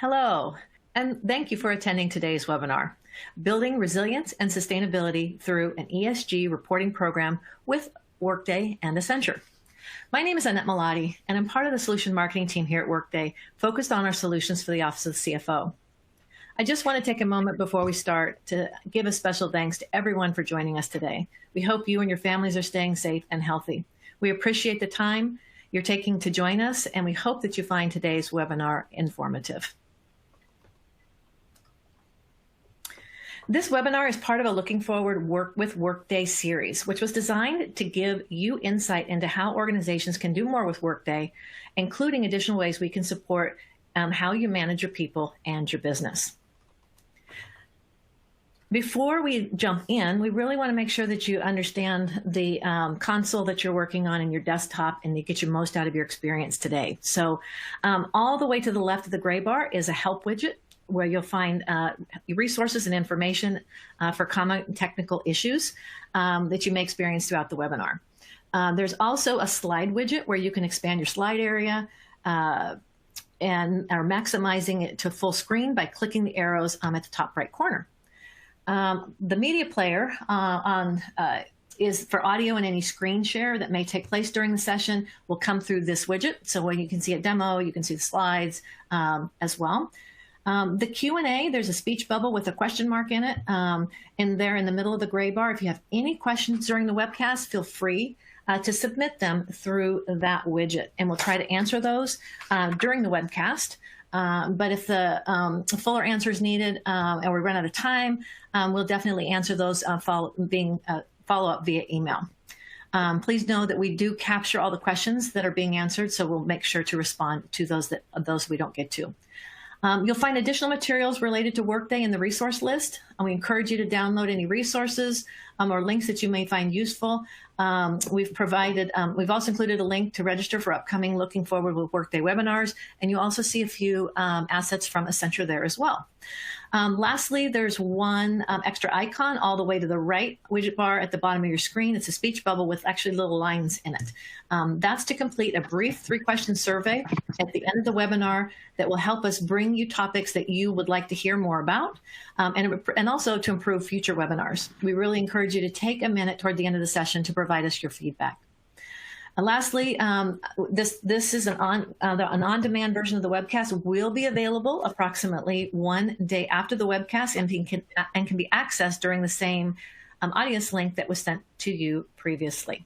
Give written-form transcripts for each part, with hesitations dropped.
Hello, and thank you for attending today's webinar, Building Resilience and Sustainability Through an ESG Reporting Program with Workday and Accenture. My name is Annette Malati, and I'm part of the solution marketing team here at Workday, focused on our solutions for the Office of the CFO. I just want to take a moment before we start to give a special thanks to everyone for joining us today. We hope you and your families are staying safe and healthy. We appreciate the time you're taking to join us, and we hope that you find today's webinar informative. This webinar is part of a Looking Forward Work with Workday series, which was designed to give you insight into how organizations can do more with Workday, including additional ways we can support how you manage your people and your business. Before we jump in, we really want to make sure that you understand the console that you're working on in your desktop and you get your most out of your experience today. So all the way to the left of the gray bar is a help widget, where you'll find resources and information for common technical issues that you may experience throughout the webinar. There's also a slide widget where you can expand your slide area and are maximizing it to full screen by clicking the arrows at the top right corner. The media player is for audio, and any screen share that may take place during the session will come through this widget. So when you can see a demo, you can see the slides as well. The Q&A, there's a speech bubble with a question mark in it. And there in the middle of the gray bar, if you have any questions during the webcast, feel free to submit them through that widget. And we'll try to answer those during the webcast. But if the fuller answer is needed and we run out of time, we'll definitely answer those follow up via email. Please know that we do capture all the questions that are being answered, so we'll make sure to respond to those we don't get to. You'll find additional materials related to Workday in the resource list. And we encourage you to download any resources or links that you may find useful. We've also included a link to register for upcoming Looking Forward with Workday webinars, and you also see a few assets from Accenture there as well. Lastly, there's one extra icon all the way to the right widget bar at the bottom of your screen. It's a speech bubble with actually little lines in it. That's to complete a brief 3-question survey at the end of the webinar that will help us bring you topics that you would like to hear more about, and also to improve future webinars. We really encourage you to take a minute toward the end of the session to provide us your feedback. Lastly, this is an on-demand version of the webcast will be available approximately 1 day after the webcast and can be accessed during the same audience link that was sent to you previously.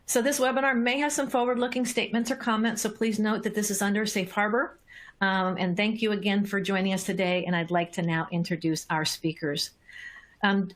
So this webinar may have some forward-looking statements or comments, so please note that this is under Safe Harbor. And thank you again for joining us today, and I'd like to now introduce our speakers. And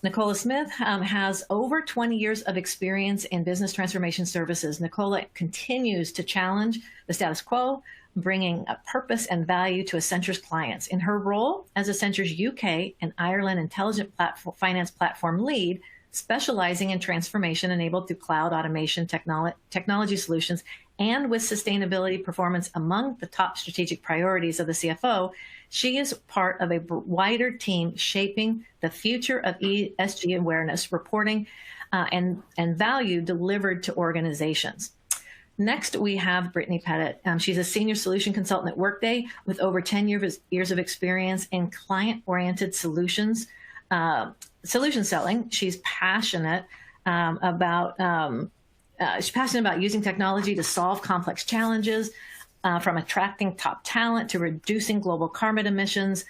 Nicola Smith has over 20 years of experience in business transformation services. Nicola continues to challenge the status quo, bringing a purpose and value to Accenture's clients. In her role as Accenture's UK and Ireland intelligent finance platform lead, specializing in transformation enabled through cloud automation technology solutions, and with sustainability performance among the top strategic priorities of the CFO, she is part of a wider team shaping the future of ESG awareness, reporting, and value delivered to organizations. Next, we have Brittany Pettit. She's a senior solution consultant at Workday with over 10 years of experience in client-oriented solution selling. She's passionate about using technology to solve complex challenges, from attracting top talent to reducing global carbon emissions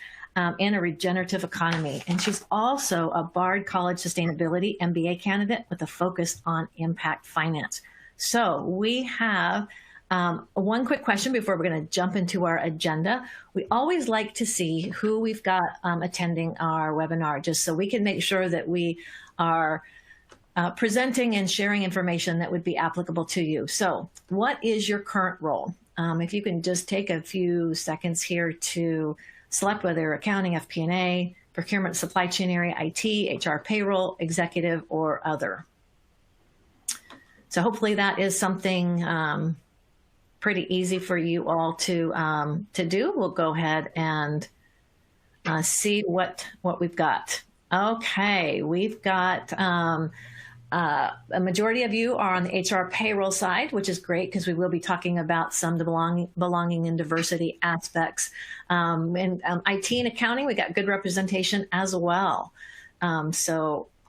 in a regenerative economy. And she's also a Bard College Sustainability MBA candidate with a focus on impact finance. So we have one quick question before we're going to jump into our agenda. We always like to see who we've got attending our webinar, just so we can make sure that we are presenting and sharing information that would be applicable to you. So what is your current role? If you can just take a few seconds here to select whether accounting, FP&A, procurement, supply chain area, IT, HR, payroll, executive, or other. So hopefully that is something pretty easy for you all to do. We'll go ahead and see what we've got. Okay, we've got A majority of you are on the HR payroll side, which is great because we will be talking about some of the belonging and diversity aspects. In IT and accounting, we got good representation as well.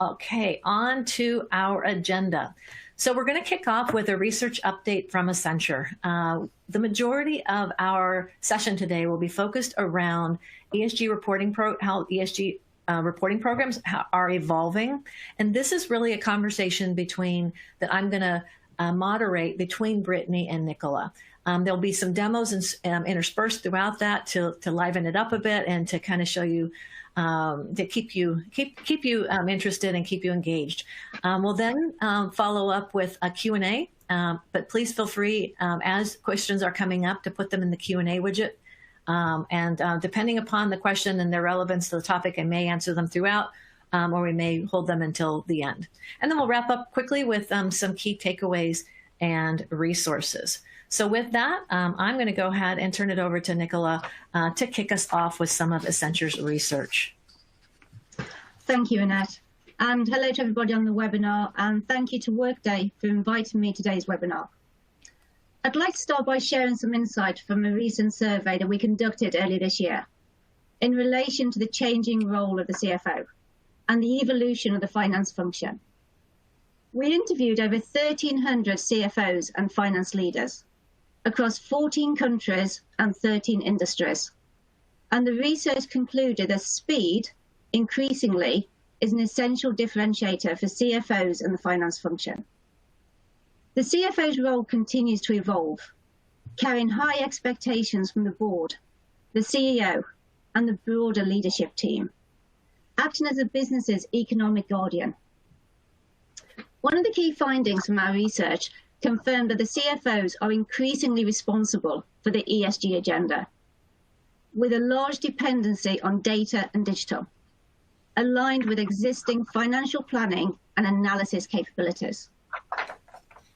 Okay, on to our agenda. So we're going to kick off with a research update from Accenture. The majority of our session today will be focused around ESG reporting, how ESG reporting programs are evolving. And this is really a conversation that I'm going to moderate between Brittany and Nicola. There'll be some demos interspersed throughout that to liven it up a bit and to kind of show you, to keep you interested and keep you engaged. We'll then follow up with a Q&A, but please feel free as questions are coming up to put them in the Q&A widget. Depending upon the question and their relevance to the topic, I may answer them throughout, or we may hold them until the end. And then we'll wrap up quickly with some key takeaways and resources. So with that, I'm going to go ahead and turn it over to Nicola to kick us off with some of Accenture's research. Thank you, Annette. And hello to everybody on the webinar. And thank you to Workday for inviting me to today's webinar. I'd like to start by sharing some insight from a recent survey that we conducted earlier this year in relation to the changing role of the CFO and the evolution of the finance function. We interviewed over 1,300 CFOs and finance leaders across 14 countries and 13 industries. And the research concluded that speed, increasingly, is an essential differentiator for CFOs and the finance function. The CFO's role continues to evolve, carrying high expectations from the board, the CEO, and the broader leadership team, acting as a business's economic guardian. One of the key findings from our research confirmed that the CFOs are increasingly responsible for the ESG agenda, with a large dependency on data and digital, aligned with existing financial planning and analysis capabilities.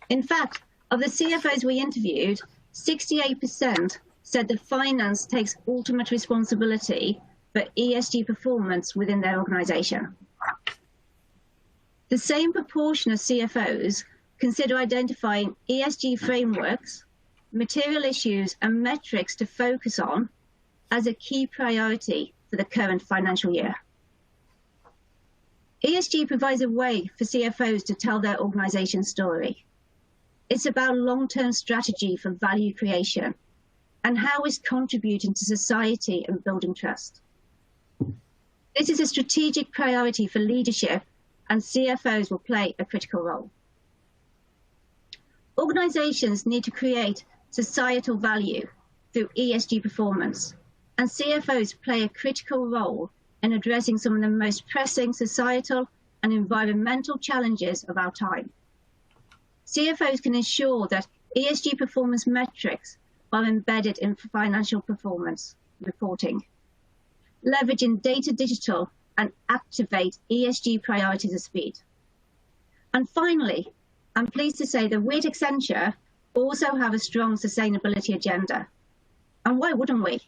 In fact, of the CFOs we interviewed, 68% said that finance takes ultimate responsibility for ESG performance within their organization. The same proportion of CFOs consider identifying ESG frameworks, material issues, and metrics to focus on as a key priority for the current financial year. ESG provides a way for CFOs to tell their organization's story. It's about long-term strategy for value creation and how it's contributing to society and building trust. This is a strategic priority for leadership, and CFOs will play a critical role. Organizations need to create societal value through ESG performance, and CFOs play a critical role in addressing some of the most pressing societal and environmental challenges of our time. CFOs can ensure that ESG performance metrics are embedded in financial performance reporting, leveraging data digital, and activate ESG priorities at speed. And finally, I'm pleased to say that we at Accenture also have a strong sustainability agenda. And why wouldn't we?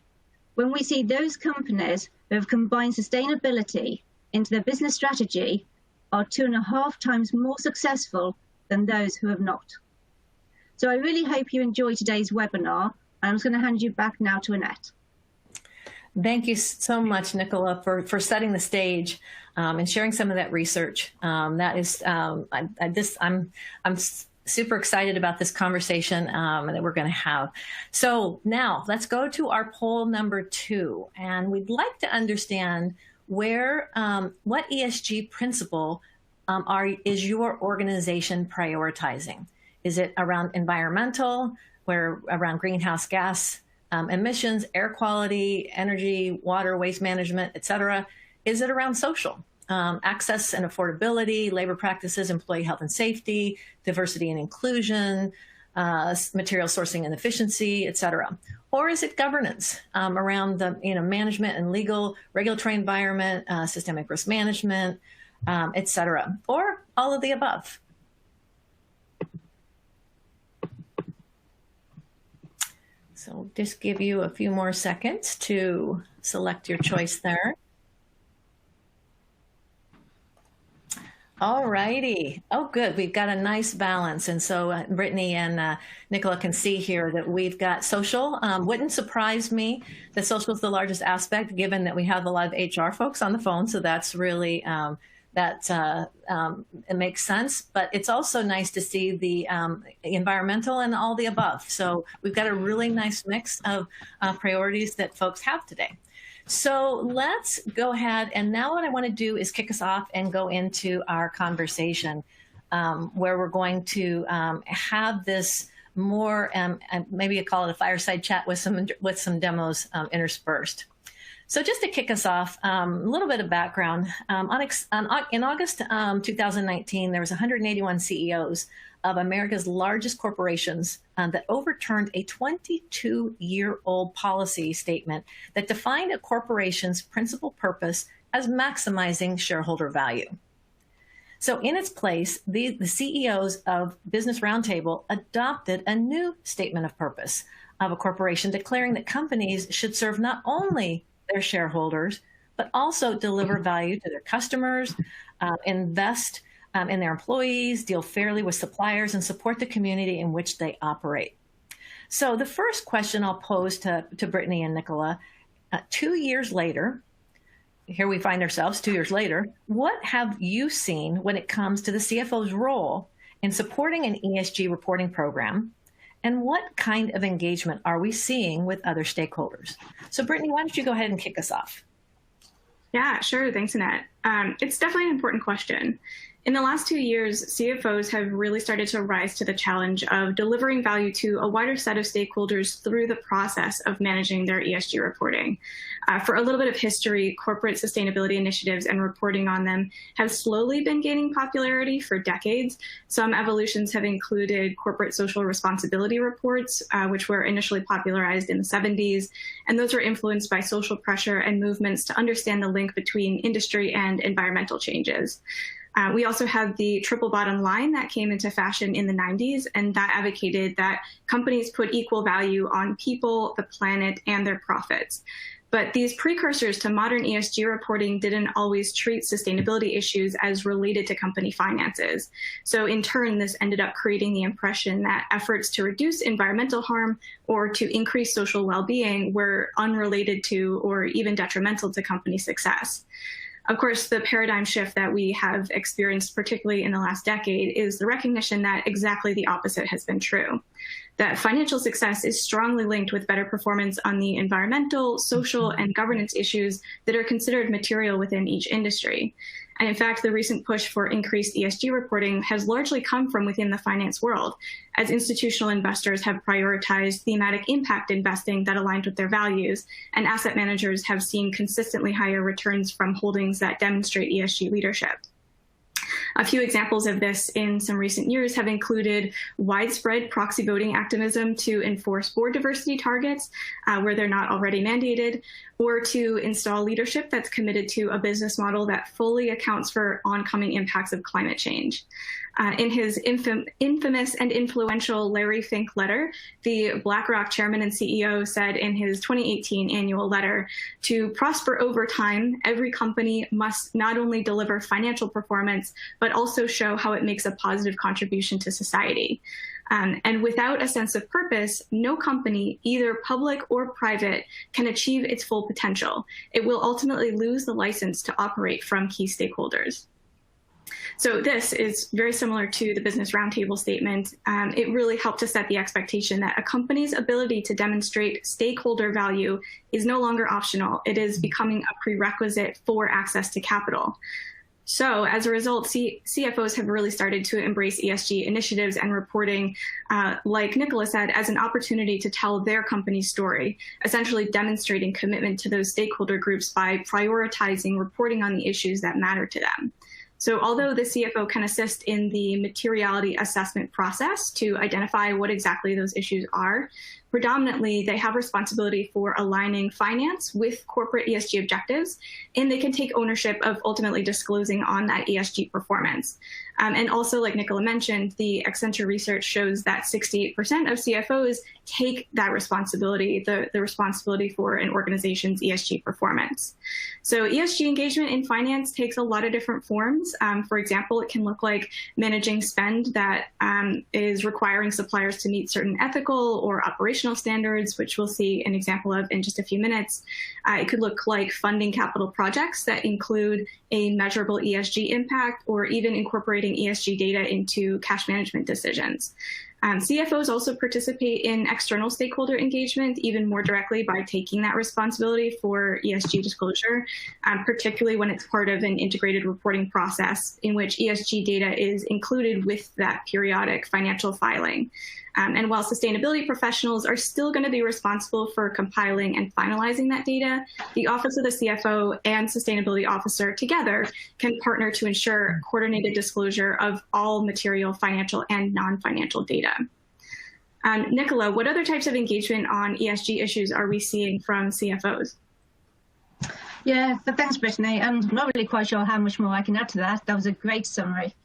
When we see those companies who have combined sustainability into their business strategy are 2.5 times more successful than those who have not. So I really hope you enjoyed today's webinar. I'm just going to hand you back now to Annette. Thank you so much, Nicola, for setting the stage and sharing some of that research. That is, I'm super excited about this conversation that we're going to have. So now let's go to our poll number 2, and we'd like to understand what ESG principle is your organization prioritizing? Is it around environmental, around greenhouse gas emissions, air quality, energy, water, waste management, et cetera? Is it around social? Access and affordability, labor practices, employee health and safety, diversity and inclusion, material sourcing and efficiency, et cetera? Or is it governance around the management and legal, regulatory environment, systemic risk management, et cetera? Or all of the above? So just give you a few more seconds to select your choice there. All righty. Oh, good. We've got a nice balance. And so Brittany and Nicola can see here that we've got social. Wouldn't surprise me that social is the largest aspect, given that we have a lot of HR folks on the phone. So that's really, it makes sense. But it's also nice to see the environmental and all the above. So we've got a really nice mix of priorities that folks have today. So let's go ahead. And now what I want to do is kick us off and go into our conversation where we're going to have this more, maybe I call it a fireside chat with some demos interspersed. So just to kick us off, a little bit of background. In August 2019, there was 181 CEOs of America's largest corporations that overturned a 22-year-old policy statement that defined a corporation's principal purpose as maximizing shareholder value. So in its place, the CEOs of Business Roundtable adopted a new statement of purpose of a corporation, declaring that companies should serve not only their shareholders, but also deliver value to their customers, invest in their employees, deal fairly with suppliers, and support the community in which they operate. So the first question I'll pose to Brittany and Nicola, 2 years later, here we find ourselves 2 years later, what have you seen when it comes to the CFO's role in supporting an ESG reporting program? And what kind of engagement are we seeing with other stakeholders? So Brittany, why don't you go ahead and kick us off? Yeah, sure. Thanks, Annette. It's definitely an important question. In the last 2 years, CFOs have really started to rise to the challenge of delivering value to a wider set of stakeholders through the process of managing their ESG reporting. For a little bit of history, corporate sustainability initiatives and reporting on them have slowly been gaining popularity for decades. Some evolutions have included corporate social responsibility reports, which were initially popularized in the 70s, and those were influenced by social pressure and movements to understand the link between industry and environmental changes. We also have the triple bottom line that came into fashion in the 90s, and that advocated that companies put equal value on people, the planet, and their profits. But these precursors to modern ESG reporting didn't always treat sustainability issues as related to company finances. So in turn, this ended up creating the impression that efforts to reduce environmental harm or to increase social well-being were unrelated to or even detrimental to company success. Of course, the paradigm shift that we have experienced, particularly in the last decade, is the recognition that exactly the opposite has been true. That financial success is strongly linked with better performance on the environmental, social, and governance issues that are considered material within each industry. And in fact, the recent push for increased ESG reporting has largely come from within the finance world, as institutional investors have prioritized thematic impact investing that aligned with their values, and asset managers have seen consistently higher returns from holdings that demonstrate ESG leadership. A few examples of this in some recent years have included widespread proxy voting activism to enforce board diversity targets where they're not already mandated, or to install leadership that's committed to a business model that fully accounts for oncoming impacts of climate change. In his infamous and influential Larry Fink letter, the BlackRock chairman and CEO said in his 2018 annual letter, "To prosper over time, every company must not only deliver financial performance, but also show how it makes a positive contribution to society." And without a sense of purpose, no company, either public or private, can achieve its full potential. It will ultimately lose the license to operate from key stakeholders. So this is very similar to the Business Roundtable statement. It really helped to set the expectation that a company's ability to demonstrate stakeholder value is no longer optional. It is becoming a prerequisite for access to capital. So as a result, CFOs have really started to embrace ESG initiatives and reporting, like Nicola said, as an opportunity to tell their company's story, essentially demonstrating commitment to those stakeholder groups by prioritizing reporting on the issues that matter to them. So although the CFO can assist in the materiality assessment process to identify what exactly those issues are, predominantly they have responsibility for aligning finance with corporate ESG objectives, and they can take ownership of ultimately disclosing on that ESG performance. And also, like Nicola mentioned, the Accenture research shows that 68% of CFOs take that responsibility, the responsibility for an organization's ESG performance. So ESG engagement in finance takes a lot of different forms. For example, it can look like managing spend that is requiring suppliers to meet certain ethical or operational standards, which we'll see an example of in just a few minutes. It could look like funding capital projects that include a measurable ESG impact, or even incorporating ESG data into cash management decisions. CFOs also participate in external stakeholder engagement even more directly by taking that responsibility for ESG disclosure, particularly when it's part of an integrated reporting process in which ESG data is included with that periodic financial filing. And while sustainability professionals are still going to be responsible for compiling and finalizing that data, the Office of the CFO and Sustainability Officer together can partner to ensure coordinated disclosure of all material financial and non-financial data. Nicola, what other types of engagement on ESG issues are we seeing from CFOs? Yeah, but thanks, Brittany. I'm not really quite sure how much more I can add to that. That was a great summary.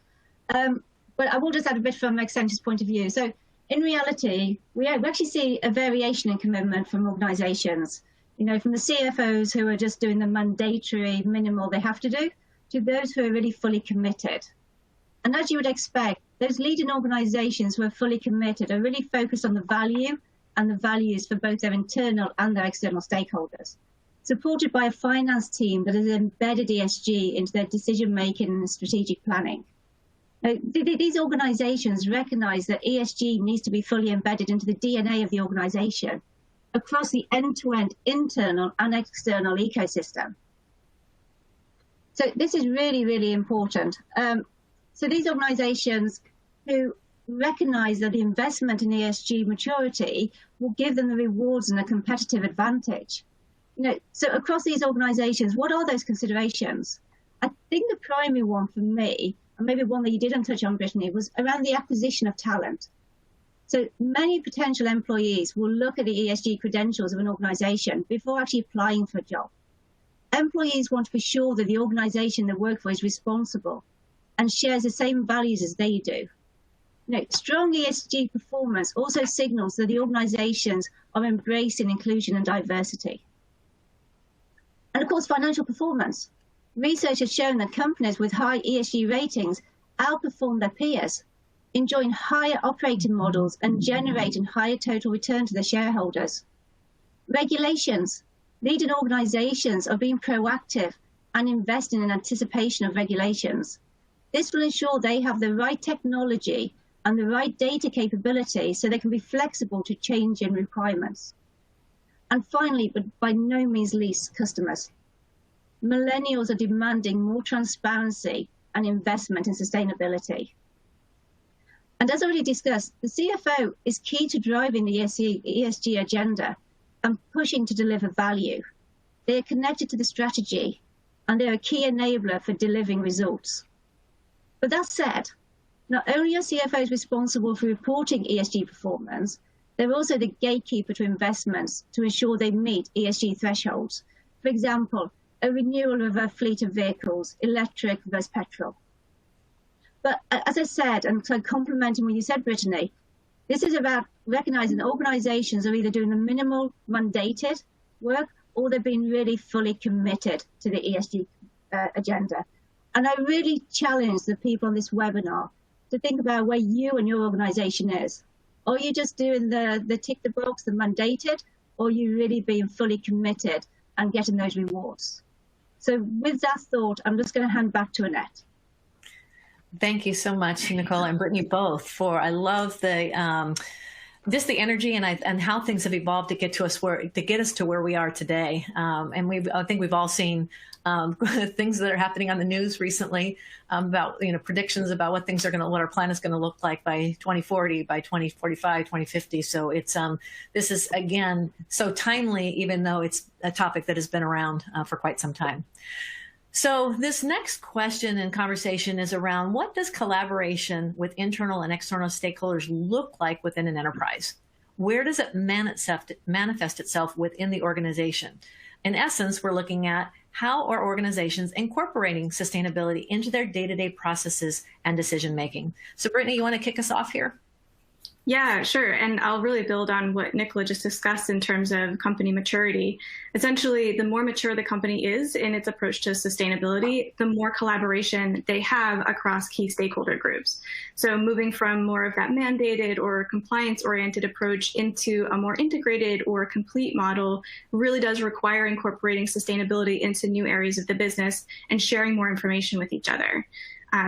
But I will just add a bit from Accenture's point of view. So in reality, we actually see a variation in commitment from organizations, from the CFOs who are just doing the mandatory minimal they have to do, to those who are really fully committed. And as you would expect, those leading organizations who are fully committed are really focused on the value and the values for both their internal and their external stakeholders, supported by a finance team that has embedded ESG into their decision-making and strategic planning. Now, these organizations recognize that ESG needs to be fully embedded into the DNA of the organization across the end-to-end internal and external ecosystem. So this is really, really important. So these organizations who recognize that the investment in ESG maturity will give them the rewards and a competitive advantage. So across these organizations, what are those considerations? I think the primary one for me, and maybe one that you didn't touch on, Brittany, was around the acquisition of talent. So many potential employees will look at the ESG credentials of an organization before actually applying for a job. Employees want to be sure that the organization they work for is responsible and shares the same values as they do. Strong ESG performance also signals that the organizations are embracing inclusion and diversity. And of course, financial performance. Research has shown that companies with high ESG ratings outperform their peers, enjoying higher operating models and generating higher total return to their shareholders. Regulations. Leading organizations are being proactive and investing in anticipation of regulations. This will ensure they have the right technology and the right data capability so they can be flexible to changing requirements. And finally, but by no means least, customers. Millennials are demanding more transparency and investment in sustainability. And as already discussed, the CFO is key to driving the ESG agenda and pushing to deliver value. They are connected to the strategy, and they're a key enabler for delivering results. But that said, not only are CFOs responsible for reporting ESG performance, they're also the gatekeeper to investments to ensure they meet ESG thresholds. For example, a renewal of a fleet of vehicles, electric versus petrol. But as I said, and so complementing what you said, Brittany, this is about recognizing that organizations are either doing the minimal mandated work or they're being really fully committed to the ESG agenda. And I really challenge the people on this webinar to think about where you and your organization is. Are you just doing the tick the box, the mandated, or are you really being fully committed and getting those rewards? So with that thought, I'm just going to hand back to Annette. Thank you so much, Nicola and Brittany, both. I love the just the energy and how things have evolved to get us to where we are today. And I think we've all seen things that are happening on the news recently about predictions about what our planet is going to look like by 2040, by 2045, 2050. So it's this is again so timely, even though it's a topic that has been around for quite some time. So this next question and conversation is around what does collaboration with internal and external stakeholders look like within an enterprise? where does it manifest itself within the organization? In essence, we're looking at how are organizations incorporating sustainability into their day-to-day processes and decision-making. So Brittany, you want to kick us off here? Yeah, sure. And I'll really build on what Nicola just discussed in terms of company maturity. Essentially, the more mature the company is in its approach to sustainability, the more collaboration they have across key stakeholder groups. So moving from more of that mandated or compliance-oriented approach into a more integrated or complete model really does require incorporating sustainability into new areas of the business and sharing more information with each other.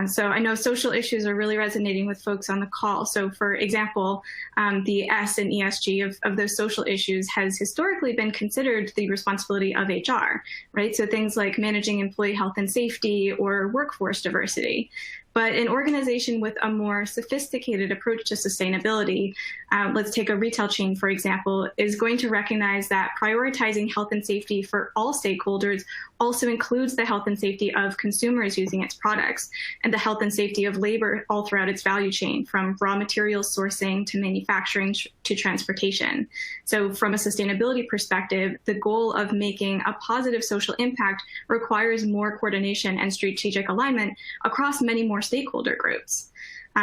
So I know social issues are really resonating with folks on the call. So for example, the S in ESG of those social issues has historically been considered the responsibility of HR, right? So things like managing employee health and safety or workforce diversity. But an organization with a more sophisticated approach to sustainability, let's take a retail chain, for example, is going to recognize that prioritizing health and safety for all stakeholders also includes the health and safety of consumers using its products and the health and safety of labor all throughout its value chain, from raw materials sourcing to manufacturing to transportation. So from a sustainability perspective, the goal of making a positive social impact requires more coordination and strategic alignment across many more stakeholder groups.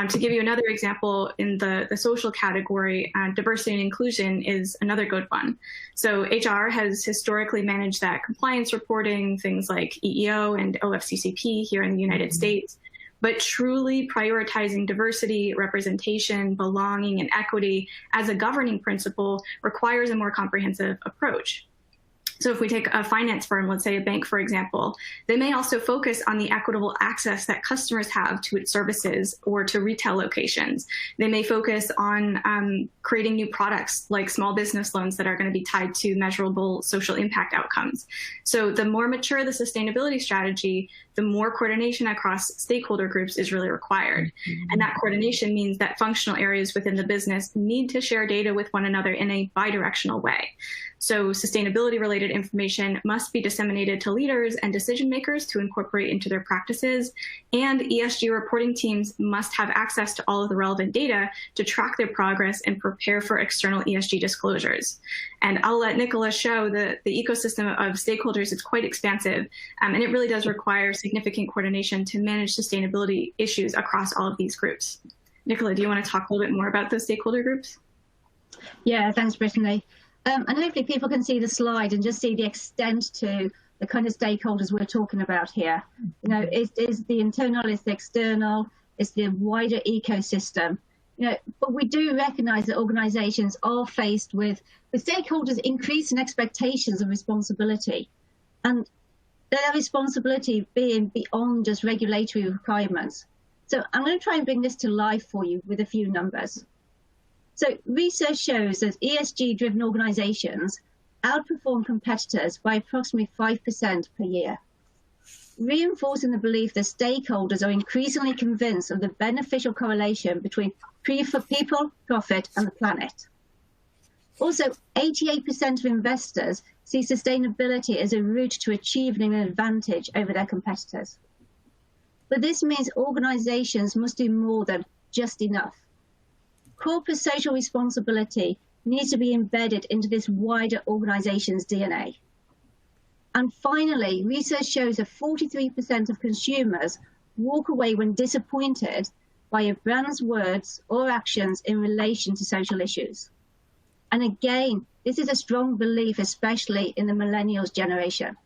To give you another example in the social category, diversity and inclusion is another good one. So HR has historically managed that compliance reporting, things like EEO and OFCCP here in the United States. But truly prioritizing diversity, representation, belonging, and equity as a governing principle requires a more comprehensive approach. So if we take a finance firm, let's say a bank, for example, they may also focus on the equitable access that customers have to its services or to retail locations. They may focus on creating new products like small business loans that are going to be tied to measurable social impact outcomes. So the more mature the sustainability strategy, the more coordination across stakeholder groups is really required. And that coordination means that functional areas within the business need to share data with one another in a bidirectional way. So sustainability-related information must be disseminated to leaders and decision makers to incorporate into their practices, and ESG reporting teams must have access to all of the relevant data to track their progress and prepare for external ESG disclosures. And I'll let Nicola show the ecosystem of stakeholders. It's quite expansive, and it really does require significant coordination to manage sustainability issues across all of these groups. Nicola, do you want to talk a little bit more about those stakeholder groups? Yeah, thanks, Brittany. And hopefully people can see the slide and just see the extent to the kind of stakeholders we're talking about here. You know, it's the internal, it's the external, it's the wider ecosystem. You know, but we do recognize that organizations are faced with stakeholders' increasing expectations of responsibility, and their responsibility being beyond just regulatory requirements. So I'm going to try and bring this to life for you with a few numbers. So research shows that ESG-driven organizations outperform competitors by approximately 5% per year, reinforcing the belief that stakeholders are increasingly convinced of the beneficial correlation between people, profit, and the planet. Also, 88% of investors see sustainability as a route to achieving an advantage over their competitors. But this means organizations must do more than just enough. Corporate social responsibility needs to be embedded into this wider organization's DNA. And finally, research shows that 43% of consumers walk away when disappointed by a brand's words or actions in relation to social issues. And again, this is a strong belief, especially in the millennials generation.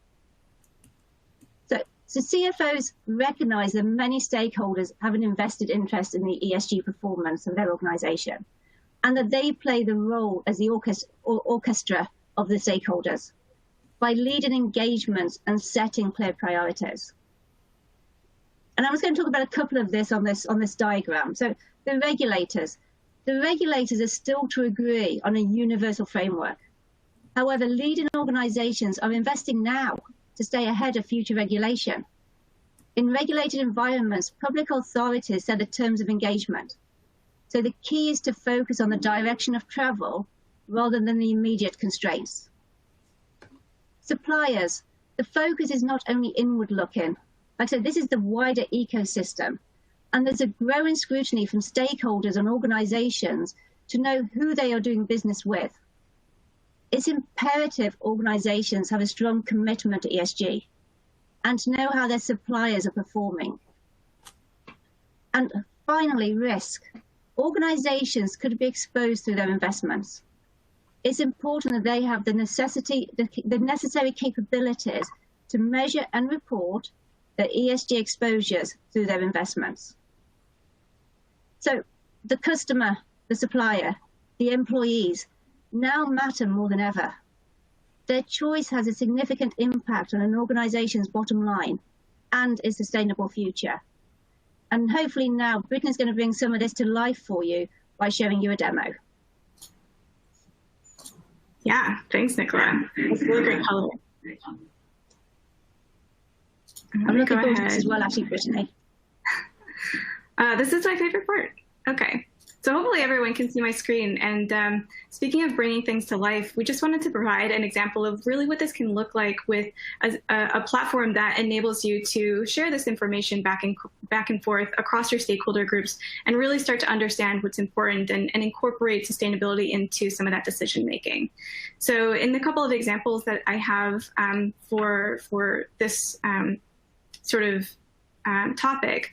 So CFOs recognize that many stakeholders have an invested interest in the ESG performance of their organization, and that they play the role as the orchestra of the stakeholders by leading engagements and setting clear priorities. And I was going to talk about a couple of this on this diagram. So the regulators are still to agree on a universal framework. However, leading organizations are investing now to stay ahead of future regulation. In regulated environments, public authorities set the terms of engagement. So the key is to focus on the direction of travel rather than the immediate constraints. Suppliers, the focus is not only inward looking. Like I said, this is the wider ecosystem. And there's a growing scrutiny from stakeholders and organizations to know who they are doing business with. It's imperative organizations have a strong commitment to ESG and to know how their suppliers are performing. And finally, risk. Organizations could be exposed through their investments. It's important that they have the necessary capabilities to measure and report their ESG exposures through their investments. So the customer, the supplier, the employees now matter more than ever. Their choice has a significant impact on an organization's bottom line and its sustainable future. And hopefully now Brittany's going to bring some of this to life for you by showing you a demo. Yeah, thanks, Nicola. It's a really great color. I'm looking forward to this as well, actually, Brittany. This is my favorite part. Okay. So hopefully everyone can see my screen. And speaking of bringing things to life, we just wanted to provide an example of really what this can look like with a platform that enables you to share this information back and forth across your stakeholder groups and really start to understand what's important and incorporate sustainability into some of that decision making. So in the couple of examples that I have for this sort of topic,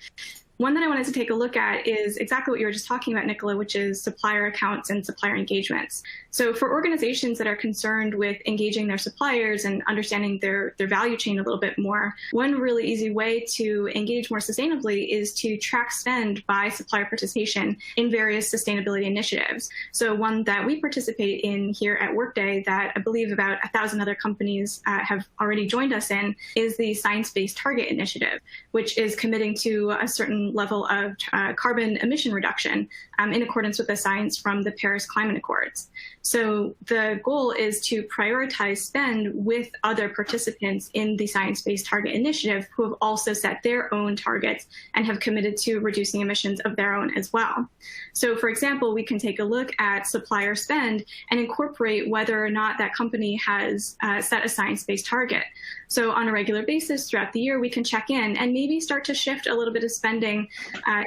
one that I wanted to take a look at is exactly what you were just talking about, Nicola, which is supplier accounts and supplier engagements. So for organizations that are concerned with engaging their suppliers and understanding their value chain a little bit more, one really easy way to engage more sustainably is to track spend by supplier participation in various sustainability initiatives. So one that we participate in here at Workday that I believe about 1,000 other companies have already joined us in is the Science-Based Target Initiative, which is committing to a certain level of carbon emission reduction in accordance with the science from the Paris Climate Accords. So the goal is to prioritize spend with other participants in the Science-Based Target Initiative who have also set their own targets and have committed to reducing emissions of their own as well. So for example, we can take a look at supplier spend and incorporate whether or not that company has set a science-based target. So on a regular basis throughout the year, we can check in and maybe start to shift a little bit of spending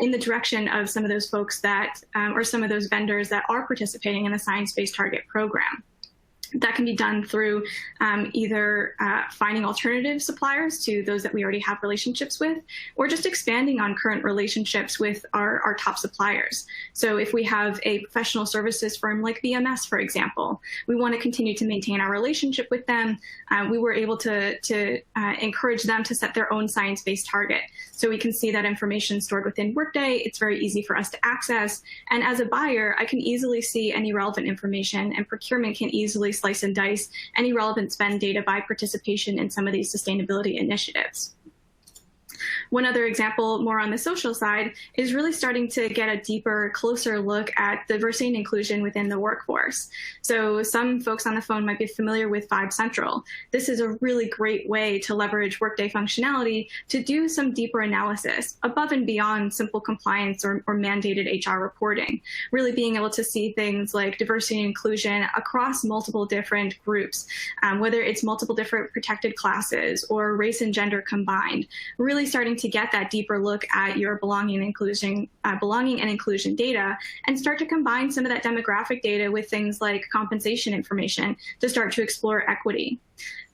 in the direction of some of those folks that, or some of those vendors that are participating in the Science-Based Target program. That can be done through either finding alternative suppliers to those that we already have relationships with, or just expanding on current relationships with our top suppliers. So if we have a professional services firm like BMS, for example, we want to continue to maintain our relationship with them. We were able to encourage them to set their own science-based target. So we can see that information stored within Workday. It's very easy for us to access. And as a buyer, I can easily see any relevant information, and procurement can easily slice and dice any relevant spend data by participation in some of these sustainability initiatives. One other example, more on the social side, is really starting to get a deeper, closer look at diversity and inclusion within the workforce. So some folks on the phone might be familiar with Vibe Central. This is a really great way to leverage Workday functionality to do some deeper analysis above and beyond simple compliance or mandated HR reporting, really being able to see things like diversity and inclusion across multiple different groups, whether it's multiple different protected classes or race and gender combined, really starting to get that deeper look at your belonging and inclusion data and start to combine some of that demographic data with things like compensation information to start to explore equity.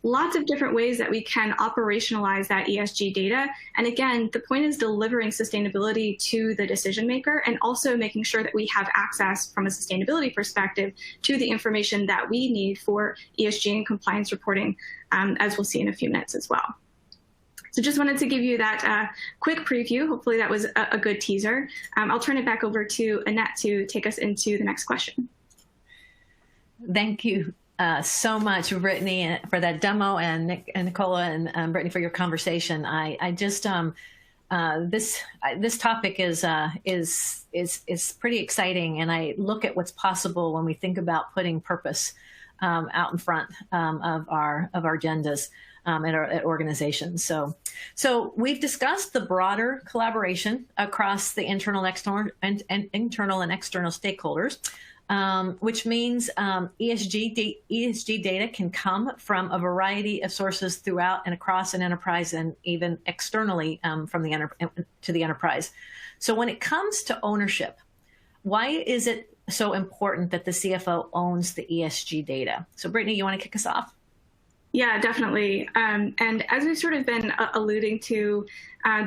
Lots of different ways that we can operationalize that ESG data. And again, the point is delivering sustainability to the decision maker and also making sure that we have access from a sustainability perspective to the information that we need for ESG and compliance reporting, as we'll see in a few minutes as well. So just wanted to give you that quick preview. Hopefully that was a good teaser. I'll turn it back over to Annette to take us into the next question. Thank you so much, Brittany, for that demo, and Nick and Nicola and Brittany for your conversation. I just this topic is pretty exciting, and I look at what's possible when we think about putting purpose out in front of our agendas. At organizations. So we've discussed the broader collaboration across the internal and external stakeholders, which means ESG data can come from a variety of sources throughout and across an enterprise, and even externally from the to the enterprise. So when it comes to ownership, why is it so important that the CFO owns the ESG data? So Brittany, you want to kick us off? Yeah, definitely. And as we've sort of been alluding to,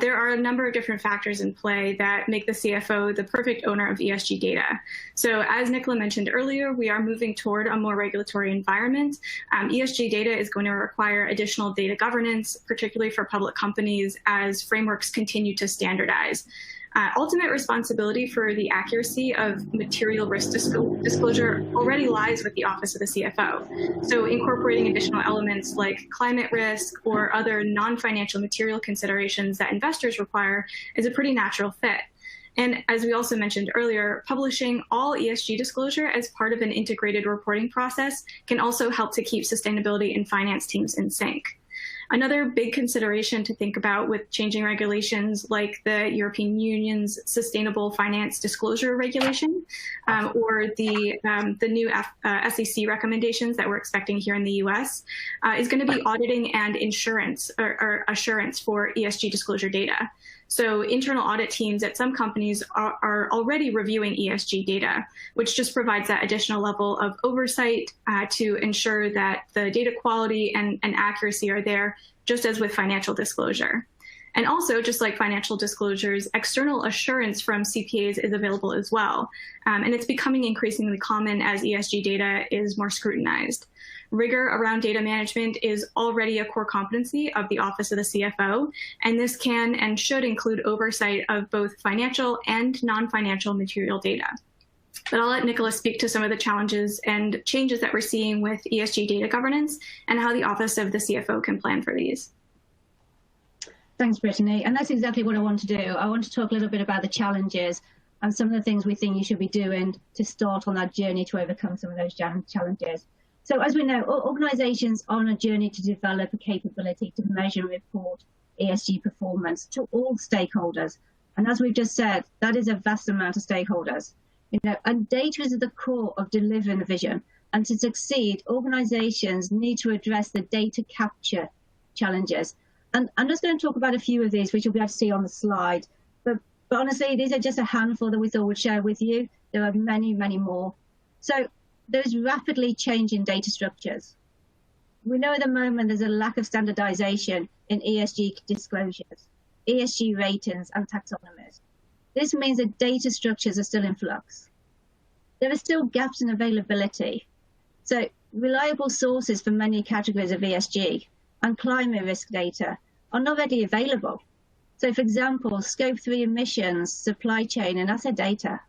there are a number of different factors in play that make the CFO the perfect owner of ESG data. So as Nicola mentioned earlier, we are moving toward a more regulatory environment. ESG data is going to require additional data governance, particularly for public companies, as frameworks continue to standardize. Ultimate responsibility for the accuracy of material risk disclosure already lies with the Office of the CFO. So incorporating additional elements like climate risk or other non-financial material considerations that investors require is a pretty natural fit. And as we also mentioned earlier, publishing all ESG disclosure as part of an integrated reporting process can also help to keep sustainability and finance teams in sync. Another big consideration to think about with changing regulations like the European Union's Sustainable Finance Disclosure Regulation or the new SEC recommendations that we're expecting here in the US is going to be auditing and insurance or assurance for ESG disclosure data. So internal audit teams at some companies are already reviewing ESG data, which just provides that additional level of oversight to ensure that the data quality and accuracy are there, just as with financial disclosure. And also, just like financial disclosures, external assurance from CPAs is available as well. And it's becoming increasingly common as ESG data is more scrutinized. Rigor around data management is already a core competency of the Office of the CFO, and this can and should include oversight of both financial and non-financial material data. But I'll let Nicola speak to some of the challenges and changes that we're seeing with ESG data governance and how the Office of the CFO can plan for these. Thanks, Brittany. And that's exactly what I want to do. I want to talk a little bit about the challenges and some of the things we think you should be doing to start on that journey to overcome some of those challenges. So as we know, organizations are on a journey to develop a capability to measure and report ESG performance to all stakeholders. And as we've just said, that is a vast amount of stakeholders. And data is at the core of delivering the vision. And to succeed, organizations need to address the data capture challenges. And I'm just going to talk about a few of these, which you'll be able to see on the slide. But honestly, these are just a handful that we thought we'd share with you. There are many, many more. So there's rapidly changing data structures. We know at the moment there's a lack of standardization in ESG disclosures, ESG ratings, and taxonomies. This means that data structures are still in flux. There are still gaps in availability. So reliable sources for many categories of ESG and climate risk data are not readily available. So for example, Scope 3 emissions, supply chain, and asset data.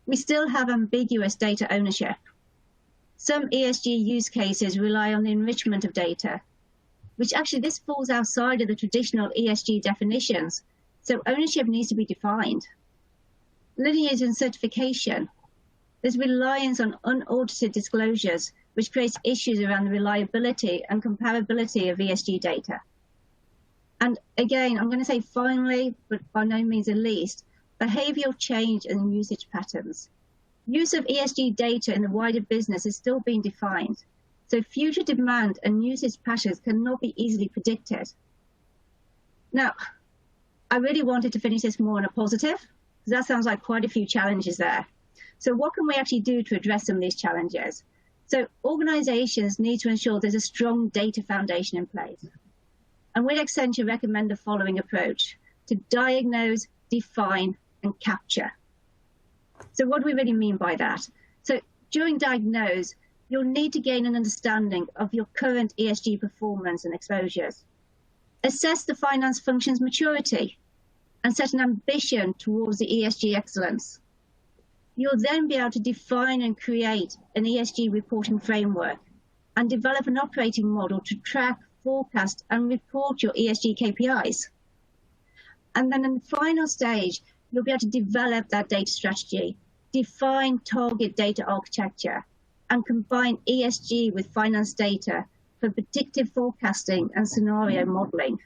We still have ambiguous data ownership. Some ESG use cases rely on the enrichment of data, which actually this falls outside of the traditional ESG definitions. So ownership needs to be defined. Lineage and certification. There's reliance on unaudited disclosures, which creates issues around the reliability and comparability of ESG data. And again, I'm going to say finally, but by no means the least, behavioral change and usage patterns. Use of ESG data in the wider business is still being defined. So future demand and usage patterns cannot be easily predicted. Now, I really wanted to finish this more on a positive, because that sounds like quite a few challenges there. So what can we actually do to address some of these challenges? So organizations need to ensure there's a strong data foundation in place. And we at Accenture recommend the following approach: to diagnose, define, and capture. So what do we really mean by that? So during diagnose, you'll need to gain an understanding of your current ESG performance and exposures. Assess the finance function's maturity and set an ambition towards the ESG excellence. You'll then be able to define and create an ESG reporting framework and develop an operating model to track, forecast, and report your ESG KPIs. And then in the final stage, you'll be able to develop that data strategy, define target data architecture, and combine ESG with finance data for predictive forecasting and scenario modeling.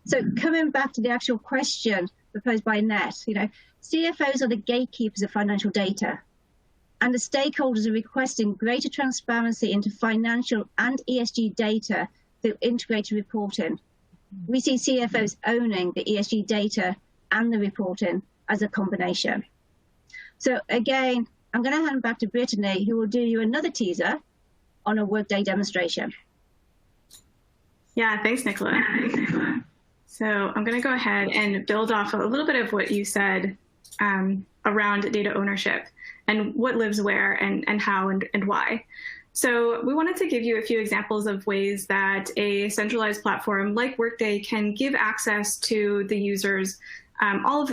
So coming back to the actual question proposed by Annette, CFOs are the gatekeepers of financial data, and the stakeholders are requesting greater transparency into financial and ESG data through integrated reporting. We see CFOs owning the ESG data and the reporting as a combination. So again, I'm going to hand back to Brittany, who will do you another teaser on a Workday demonstration. Yeah, thanks, Nicola. So I'm going to go ahead and build off a little bit of what you said around data ownership and what lives where and how and why. So we wanted to give you a few examples of ways that a centralized platform like Workday can give access to the users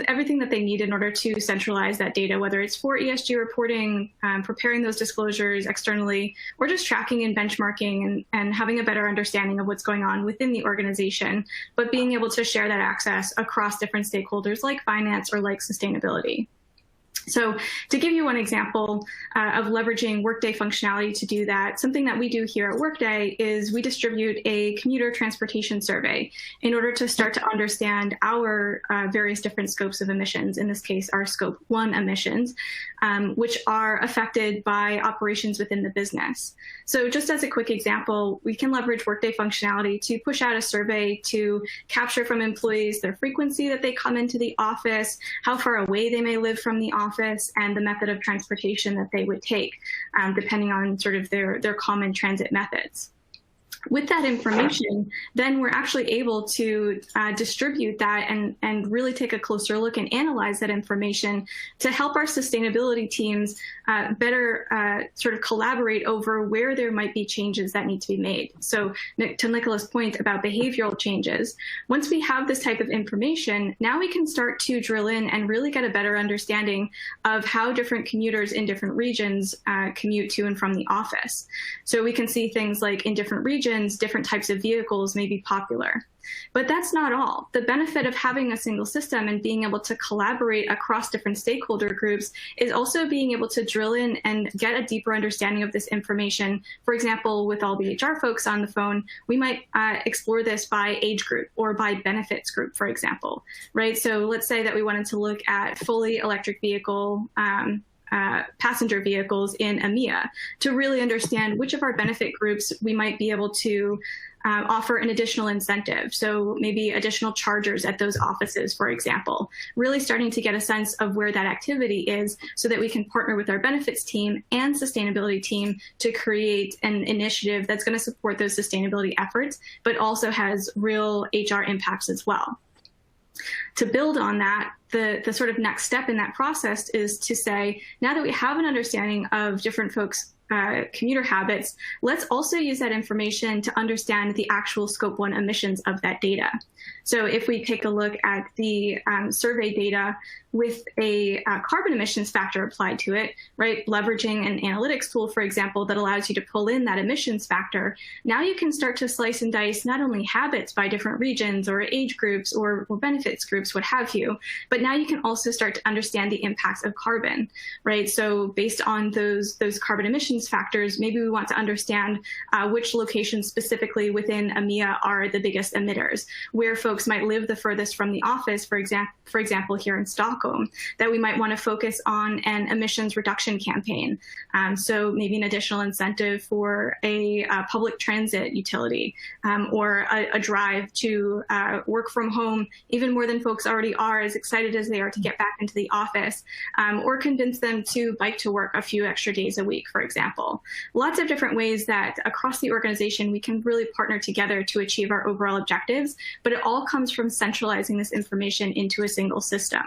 everything that they need in order to centralize that data, whether it's for ESG reporting, preparing those disclosures externally, or just tracking and benchmarking and having a better understanding of what's going on within the organization, but being able to share that access across different stakeholders like finance or like sustainability. So to give you one example of leveraging Workday functionality to do that, something that we do here at Workday is we distribute a commuter transportation survey in order to start to understand our various different scopes of emissions, in this case, our scope 1 emissions, which are affected by operations within the business. So just as a quick example, we can leverage Workday functionality to push out a survey to capture from employees their frequency that they come into the office, how far away they may live from the office, and the method of transportation that they would take, depending on sort of their common transit methods. With that information, then we're actually able to distribute that and really take a closer look and analyze that information to help our sustainability teams better sort of collaborate over where there might be changes that need to be made. So to Nicola's point about behavioral changes, once we have this type of information, now we can start to drill in and really get a better understanding of how different commuters in different regions commute to and from the office. So we can see things like in different regions, different types of vehicles may be popular. But that's not all. The benefit of having a single system and being able to collaborate across different stakeholder groups is also being able to drill in and get a deeper understanding of this information. For example, with all the HR folks on the phone, we might explore this by age group or by benefits group, for example, right? So let's say that we wanted to look at fully electric vehicle passenger vehicles in EMEA to really understand which of our benefit groups we might be able to offer an additional incentive. So maybe additional chargers at those offices, for example, really starting to get a sense of where that activity is so that we can partner with our benefits team and sustainability team to create an initiative that's going to support those sustainability efforts, but also has real HR impacts as well. To build on that, the sort of next step in that process is to say, now that we have an understanding of different folks' commuter habits, let's also use that information to understand the actual scope 1 emissions of that data. So if we take a look at the survey data with a carbon emissions factor applied to it, right, leveraging an analytics tool, for example, that allows you to pull in that emissions factor, now you can start to slice and dice not only habits by different regions or age groups or benefits groups, what have you, but now you can also start to understand the impacts of carbon, right? So based on those carbon emissions factors, maybe we want to understand which locations specifically within EMEA are the biggest emitters, where folks might live the furthest from the office, for example, here in Stockholm, that we might want to focus on an emissions reduction campaign. So maybe an additional incentive for a public transit utility or a drive to work from home, even more than folks already are, as excited as they are to get back into the office, or convince them to bike to work a few extra days a week, for example. Lots of different ways that across the organization we can really partner together to achieve our overall objectives, but it all comes from centralizing this information into a single system.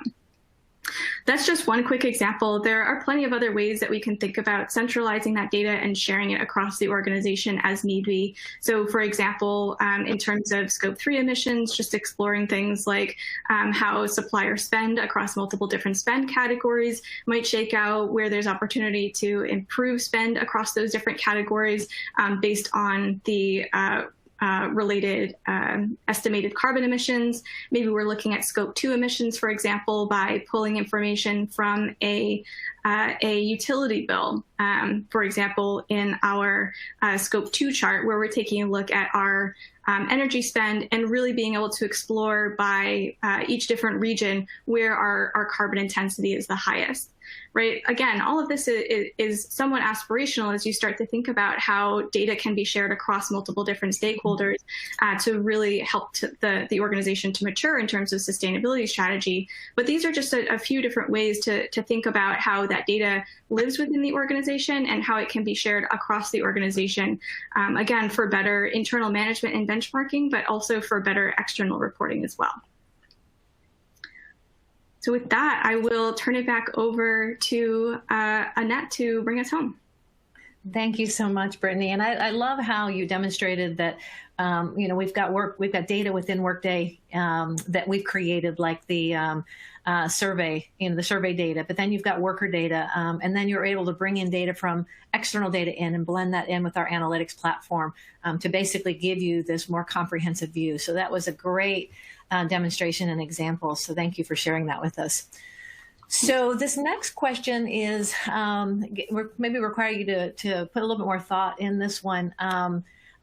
That's just one quick example. There are plenty of other ways that we can think about centralizing that data and sharing it across the organization as need be. So for example, in terms of scope 3 emissions, just exploring things like how supplier spend across multiple different spend categories might shake out, where there's opportunity to improve spend across those different categories based on the related estimated carbon emissions. Maybe we're looking at scope 2 emissions, for example, by pulling information from a utility bill, for example, in our scope 2 chart, where we're taking a look at our energy spend and really being able to explore by each different region where our carbon intensity is the highest. right? Again, all of this is somewhat aspirational as you start to think about how data can be shared across multiple different stakeholders to really help the organization to mature in terms of sustainability strategy. But these are just a few different ways to think about how that data lives within the organization and how it can be shared across the organization, again, for better internal management and benchmarking, but also for better external reporting as well. So with that, I will turn it back over to Annette to bring us home. Thank you so much, Brittany. And I love how you demonstrated that, we've got data within Workday that we've created, like the survey, the survey data, but then you've got worker data, and then you're able to bring in data from external data in and blend that in with our analytics platform to basically give you this more comprehensive view. So that was a great demonstration and example. So thank you for sharing that with us. So this next question is maybe require you to put a little bit more thought in this one.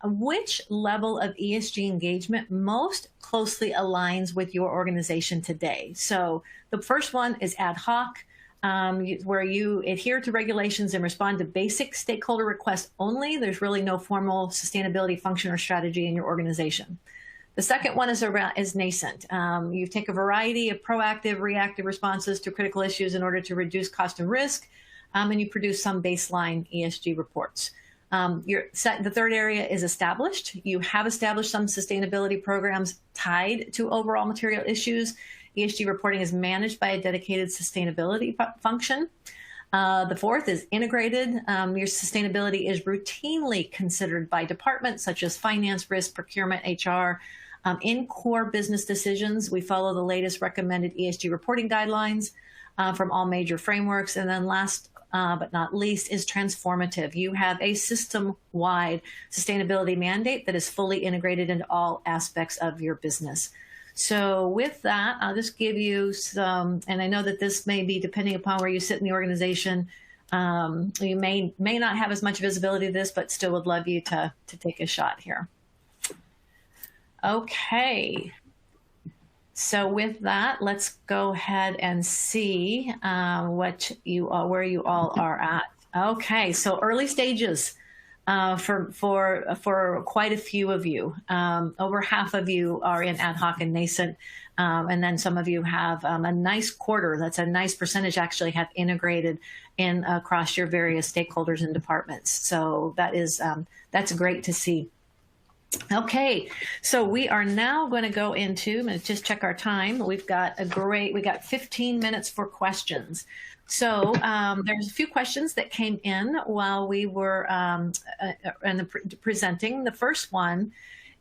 Which level of ESG engagement most closely aligns with your organization today? So the first one is ad hoc, where you adhere to regulations and respond to basic stakeholder requests only. There's really no formal sustainability function or strategy in your organization. The second one is nascent. You take a variety of proactive, reactive responses to critical issues in order to reduce cost and risk, and you produce some baseline ESG reports. The third area is established. You have established some sustainability programs tied to overall material issues. ESG reporting is managed by a dedicated sustainability function. The fourth is integrated. Your sustainability is routinely considered by departments such as finance, risk, procurement, HR. In core business decisions, we follow the latest recommended ESG reporting guidelines from all major frameworks. And then last but not least is transformative. You have a system-wide sustainability mandate that is fully integrated into all aspects of your business. So with that, I'll just give you some, and I know that this may be depending upon where you sit in the organization. You may not have as much visibility to this, but still would love you to take a shot here. Okay. So with that, let's go ahead and see where you all are at. Okay, so early stages for quite a few of you. Over half of you are in ad hoc and nascent, and then some of you have a nice quarter. That's a nice percentage actually have integrated in across your various stakeholders and departments. So that's great to see. Okay, so we are now going to go into, I'm going to just check our time. We got 15 minutes for questions. So there's a few questions that came in while we were presenting. The first one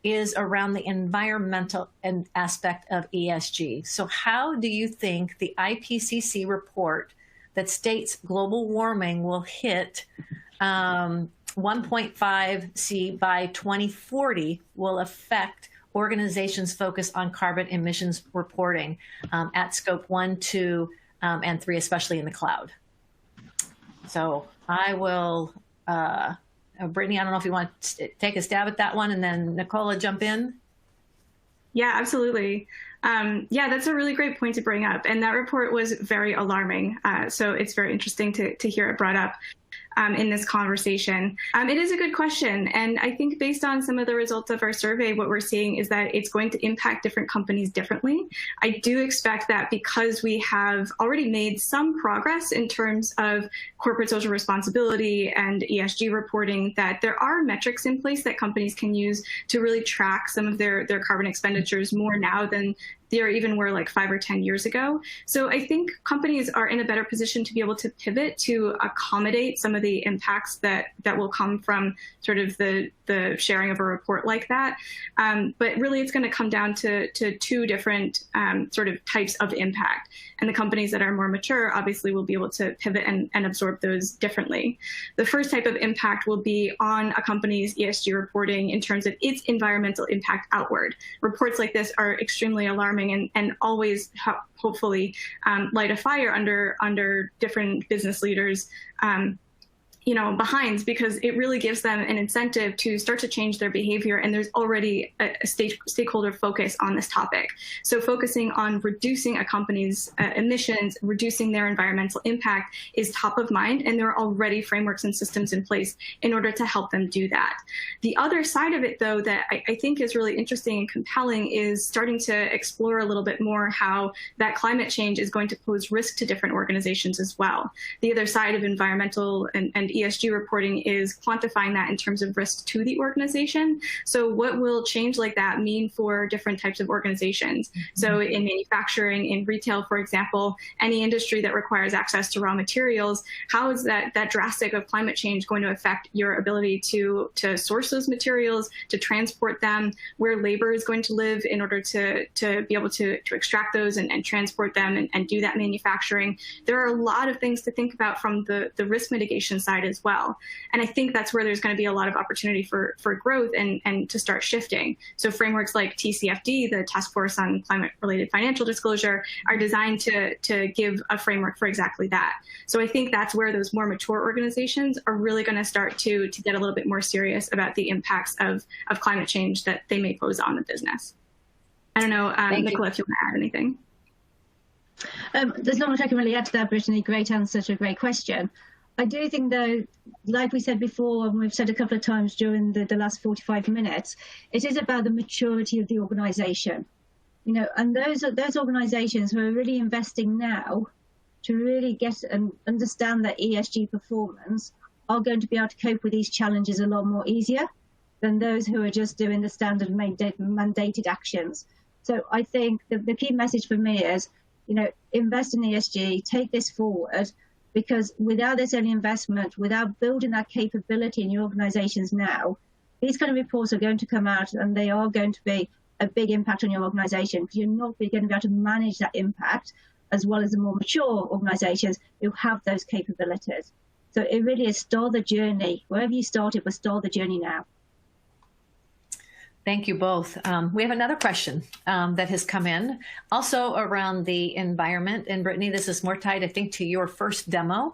is around the environmental aspect of ESG. So how do you think the IPCC report that states global warming will hit 1.5 C by 2040 will affect organizations' focus on carbon emissions reporting at scope 1, 2, and 3, especially in the cloud? So I will, Brittany, I don't know if you want to take a stab at that one, and then Nicola jump in. Yeah, absolutely. Yeah, that's a really great point to bring up. And that report was very alarming. So it's very interesting to hear it brought up in this conversation. It is a good question. And I think based on some of the results of our survey, what we're seeing is that it's going to impact different companies differently. I do expect that because we have already made some progress in terms of corporate social responsibility and ESG reporting, that there are metrics in place that companies can use to really track some of their carbon expenditures more now than there even were like 5 or 10 years ago. So I think companies are in a better position to be able to pivot to accommodate some of the impacts that will come from sort of the sharing of a report like that. But really it's going to come down to two different sort of types of impact. And the companies that are more mature obviously will be able to pivot and absorb those differently. The first type of impact will be on a company's ESG reporting in terms of its environmental impact outward. Reports like this are extremely alarming and always hopefully light a fire under different business leaders behinds, because it really gives them an incentive to start to change their behavior. And there's already a stakeholder focus on this topic. So focusing on reducing a company's emissions, reducing their environmental impact is top of mind. And there are already frameworks and systems in place in order to help them do that. The other side of it, though, that I think is really interesting and compelling is starting to explore a little bit more how that climate change is going to pose risk to different organizations as well. The other side of environmental and ESG reporting is quantifying that in terms of risk to the organization. So what will change like that mean for different types of organizations? Mm-hmm. So in manufacturing, in retail, for example, any industry that requires access to raw materials, how is that drastic of climate change going to affect your ability to source those materials, to transport them, where labor is going to live in order to be able to extract those and transport them and do that manufacturing? There are a lot of things to think about from the risk mitigation side as well. And I think that's where there's going to be a lot of opportunity for growth and to start shifting. So frameworks like TCFD, the Task Force on Climate-Related Financial Disclosure, are designed to give a framework for exactly that. So I think that's where those more mature organizations are really going to start to get a little bit more serious about the impacts of climate change that they may pose on the business. I don't know, Nicola, if you want to add anything. There's not much I can really add to that, Brittany. Great answer to a great question. I do think, though, like we said before, and we've said a couple of times during the last 45 minutes, it is about the maturity of the organisation. And those organisations who are really investing now to really get and understand that ESG performance are going to be able to cope with these challenges a lot more easier than those who are just doing the standard mandated actions. So I think the key message for me is, invest in ESG, take this forward, because without this early investment, without building that capability in your organizations now, these kind of reports are going to come out and they are going to be a big impact on your organization, because you're not going to be able to manage that impact as well as the more mature organizations who have those capabilities. So it really is start the journey. Wherever you started, but start the journey now. Thank you both. We have another question that has come in, also around the environment. And Brittany, this is more tied, I think, to your first demo.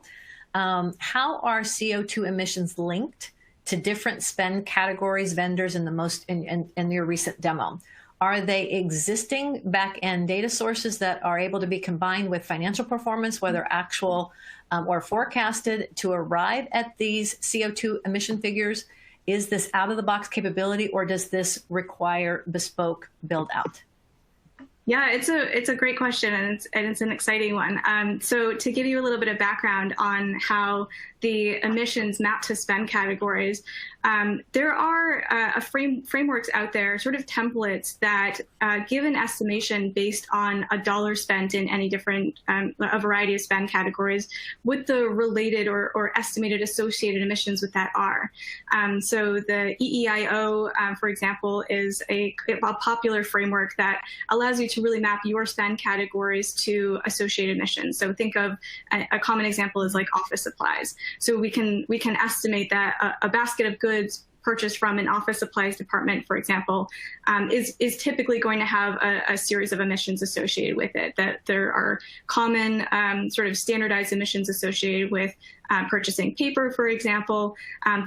How are CO2 emissions linked to different spend categories, vendors in your recent demo? Are they existing back-end data sources that are able to be combined with financial performance, whether actual or forecasted, to arrive at these CO2 emission figures? Is this out-of-the-box capability, or does this require bespoke build-out? Yeah, it's a great question, and it's an exciting one. So to give you a little bit of background on how the emissions map to spend categories, there are frameworks out there, sort of templates that give an estimation based on a dollar spent in any different, a variety of spend categories, what the related or estimated associated emissions with that are. So the EEIO, for example, is a popular framework that allows you to really map your spend categories to associated emissions. So think of a common example is like office supplies. So we can estimate that a basket of goods purchased from an office supplies department, for example, is typically going to have a series of emissions associated with it. That there are common sort of standardized emissions associated with purchasing paper, for example,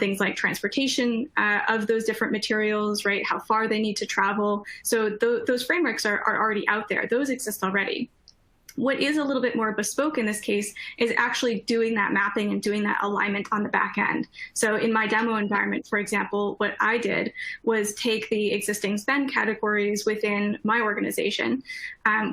things like transportation of those different materials, right? How far they need to travel. So those frameworks are already out there. Those exist already. What is a little bit more bespoke in this case is actually doing that mapping and doing that alignment on the back end. So in my demo environment, for example, what I did was take the existing spend categories within my organization,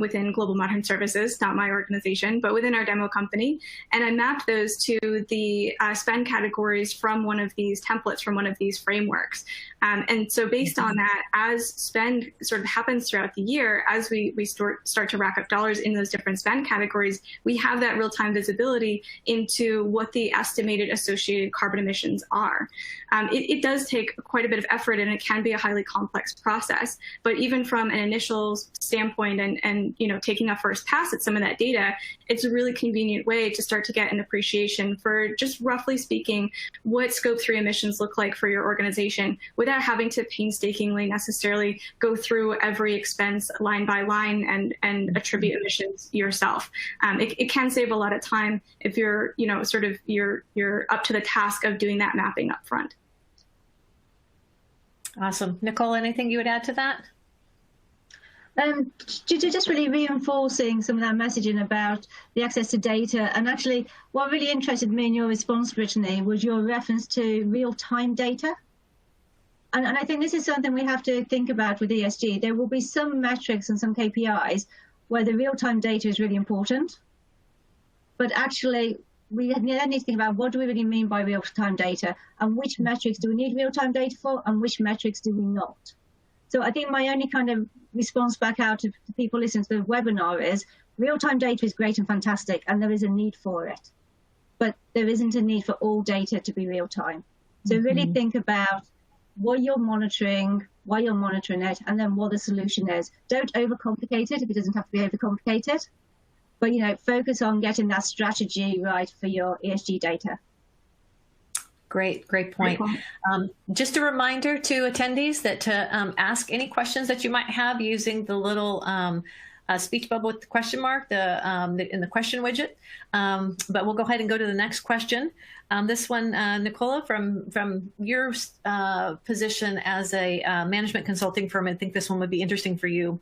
within Global Modern Services, not my organization, but within our demo company, and I mapped those to the spend categories from one of these templates, from one of these frameworks. And so based on that, as spend sort of happens throughout the year, as we start to rack up dollars in those different spend categories, we have that real-time visibility into what the estimated associated carbon emissions are. It does take quite a bit of effort, and it can be a highly complex process. But even from an initial standpoint and taking a first pass at some of that data, it's a really convenient way to start to get an appreciation for, just roughly speaking, what Scope 3 emissions look like for your organization without having to painstakingly necessarily go through every expense line by line and attribute emissions yourself. It can save a lot of time if you're, you're up to the task of doing that mapping up front. Awesome. Nicole, anything you would add to that? Just really reinforcing some of that messaging about the access to data. And actually, what really interested me in your response, Brittany, was your reference to real-time data. And I think this is something we have to think about with ESG. There will be some metrics and some KPIs where the real-time data is really important. But actually, we then need to think about what do we really mean by real-time data, and which metrics do we need real-time data for, and which metrics do we not. So I think my only kind of response back out to people listening to the webinar is real-time data is great and fantastic, and there is a need for it. But there isn't a need for all data to be real-time. So really think about what you're monitoring, why you're monitoring it, and then what the solution is. Don't overcomplicate it if it doesn't have to be overcomplicated. But, focus on getting that strategy right for your ESG data. Great point. Just a reminder to attendees that to ask any questions that you might have using the little speech bubble with the question mark in the question widget. But we'll go ahead and go to the next question. This one, Nicola, from your position as a management consulting firm, I think this one would be interesting for you.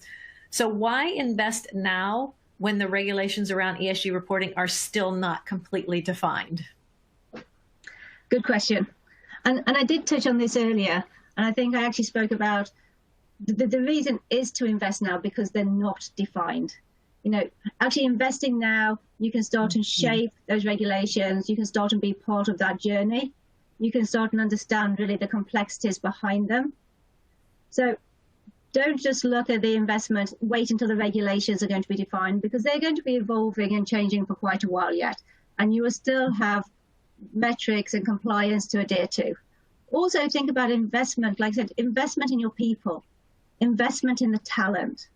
So why invest now when the regulations around ESG reporting are still not completely defined? Good question. And I did touch on this earlier, and I think I actually spoke about the reason is to invest now because they're not defined. Actually investing now, you can start and shape those regulations. You can start and be part of that journey. You can start and understand really the complexities behind them. So don't just look at the investment, wait until the regulations are going to be defined, because they're going to be evolving and changing for quite a while yet. And you will still have metrics and compliance to adhere to. Also think about investment, like I said, investment in your people, investment in the talent.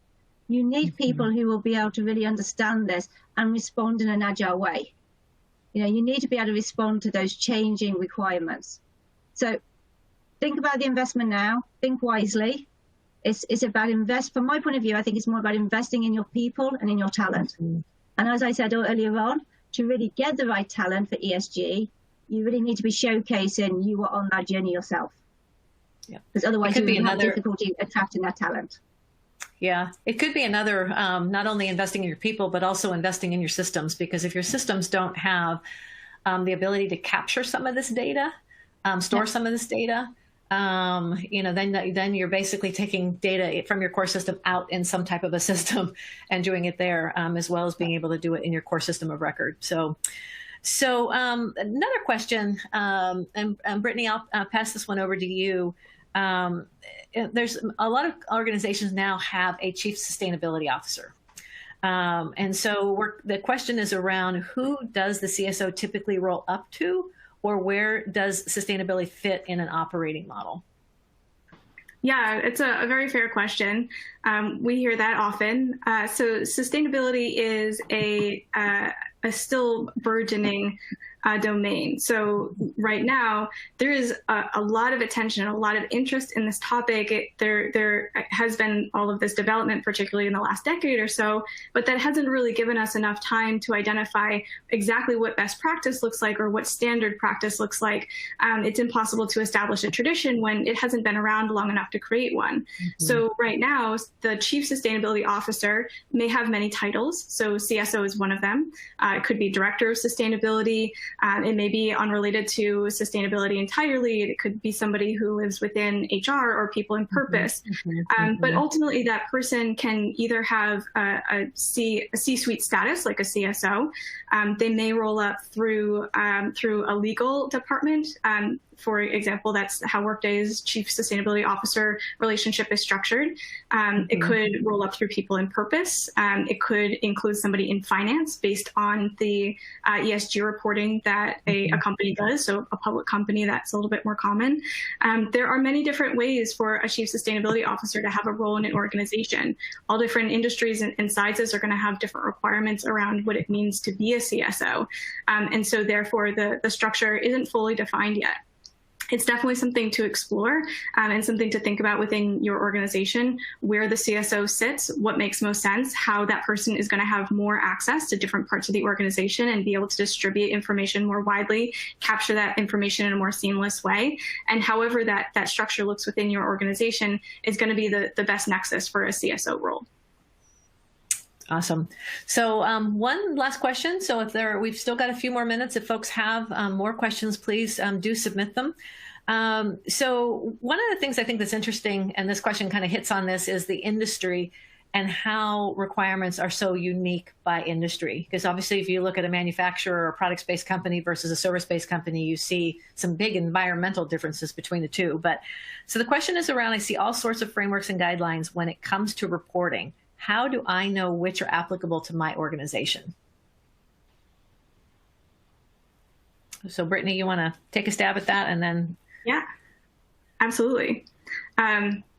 You need people who will be able to really understand this and respond in an agile way. You need to be able to respond to those changing requirements. So think about the investment now, think wisely. It's about from my point of view, I think it's more about investing in your people and in your talent. And as I said earlier on, to really get the right talent for ESG, you really need to be showcasing you are on that journey yourself. Yeah. Because otherwise you will have difficulty attracting that talent. Yeah, it could be another, not only investing in your people, but also investing in your systems, because if your systems don't have the ability to capture some of this data, store some of this data, then you're basically taking data from your core system out in some type of a system and doing it there, as well as being able to do it in your core system of record. So another question, and Brittany, I'll pass this one over to you. There's a lot of organizations now have a chief sustainability officer. And so the question is around who does the CSO typically roll up to, or where does sustainability fit in an operating model? Yeah, it's a very fair question. We hear that often. So sustainability is a still burgeoning domain. So right now, there is a lot of attention, a lot of interest in this topic. There has been all of this development, particularly in the last decade or so, but that hasn't really given us enough time to identify exactly what best practice looks like or what standard practice looks like. It's impossible to establish a tradition when it hasn't been around long enough to create one. So right now, the Chief Sustainability Officer may have many titles. So CSO is one of them. It could be Director of Sustainability. It may be unrelated to sustainability entirely. It could be somebody who lives within HR or people in purpose. But ultimately, that person can either have a C-suite status, like a CSO. They may roll up through a legal department. For example, that's how Workday's Chief Sustainability Officer relationship is structured. It could roll up through people in purpose. It could include somebody in finance based on the ESG reporting that a company does, so a public company, that's a little bit more common. There are many different ways for a Chief Sustainability Officer to have a role in an organization. All different industries and sizes are going to have different requirements around what it means to be a CSO. And so therefore, the structure isn't fully defined yet. it's definitely something to explore and something to think about within your organization, where the CSO sits, what makes most sense, how that person is going to have more access to different parts of the organization and be able to distribute information more widely, capture that information in a more seamless way. And however that structure looks within your organization is going to be the best nexus for a CSO role. Awesome. So one last question. So we've still got a few more minutes. If folks have more questions, please do submit them. So one of the things I think that's interesting, and this question kind of hits on this, is the industry and how requirements are so unique by industry. Because obviously, if you look at a manufacturer or a products-based company versus a service-based company, you see some big environmental differences between the two. But so the question is around, I see all sorts of frameworks and guidelines when it comes to reporting. How do I know which are applicable to my organization? So Brittany, you want to take a stab at that and then? Yeah, absolutely.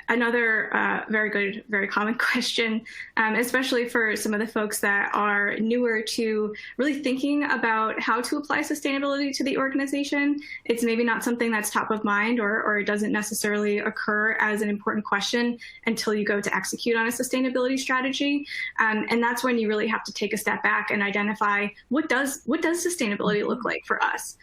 Another very good, very common question, especially for some of the folks that are newer to really thinking about how to apply sustainability to the organization. It's maybe not something that's top of mind, or it doesn't necessarily occur as an important question until you go to execute on a sustainability strategy. And that's when you really have to take a step back and identify what does sustainability look like for us.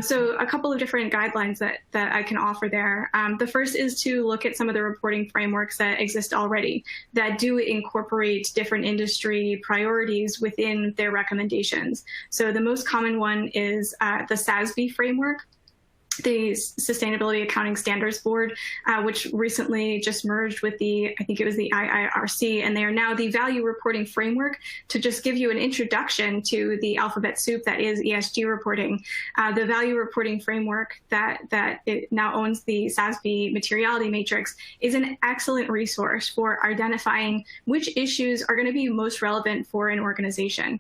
So a couple of different guidelines that I can offer there. The first is to look at some of the reporting frameworks that exist already that do incorporate different industry priorities within their recommendations. So the most common one is the SASB framework, the Sustainability Accounting Standards Board, which recently just merged with I think it was the IIRC, and they are now the value reporting framework. To just give you an introduction to the alphabet soup that is ESG reporting, the value reporting framework that it now owns the SASB materiality matrix is an excellent resource for identifying which issues are going to be most relevant for an organization.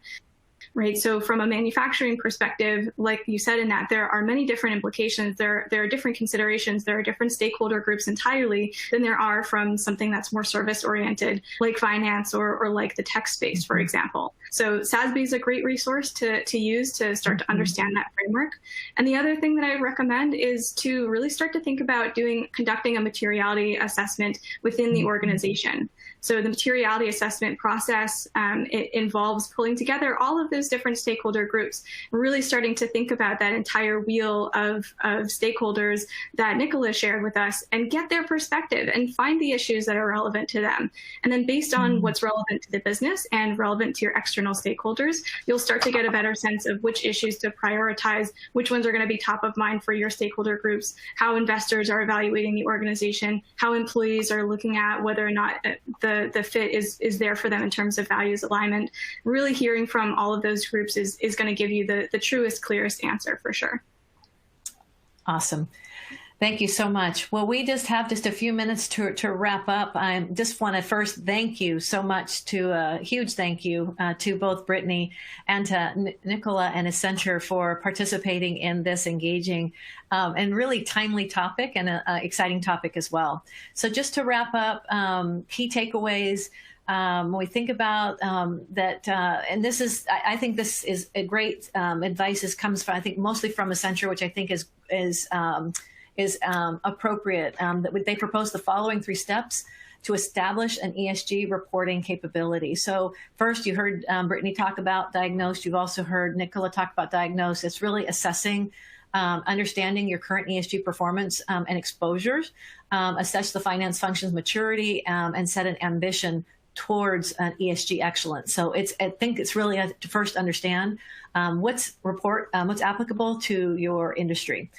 Right. So from a manufacturing perspective, like you said in that, there are many different implications. There are different considerations. There are different stakeholder groups entirely than there are from something that's more service oriented, like finance or like the tech space, for example. So SASB is a great resource to use to start to understand that framework. And the other thing that I recommend is to really start to think about conducting a materiality assessment within the organization. So the materiality assessment process, it involves pulling together all of those different stakeholder groups, really starting to think about that entire wheel of stakeholders that Nicola shared with us and get their perspective and find the issues that are relevant to them. And then based on what's relevant to the business and relevant to your external stakeholders, you'll start to get a better sense of which issues to prioritize, which ones are going to be top of mind for your stakeholder groups, how investors are evaluating the organization, how employees are looking at whether or not the fit is there for them in terms of values alignment. Really hearing from all of those groups is going to give you the truest, clearest answer for sure. Awesome. Thank you so much. Well, we just have a few minutes to wrap up. I just want to first thank you so much a huge thank you to both Brittany and to Nicola and Accenture for participating in this engaging and really timely topic and an exciting topic as well. So just to wrap up, key takeaways. When we think about that, and this is, I think this is a great advice. This comes from, I think, mostly from Accenture, which I think is appropriate. That they propose the following 3 steps to establish an ESG reporting capability. So first, you heard Brittany talk about diagnose. You've also heard Nicola talk about diagnose. It's really assessing, understanding your current ESG performance and exposures, assess the finance function's maturity, and set an ambition towards an ESG excellence. So I think it's really to first understand what's applicable to your industry.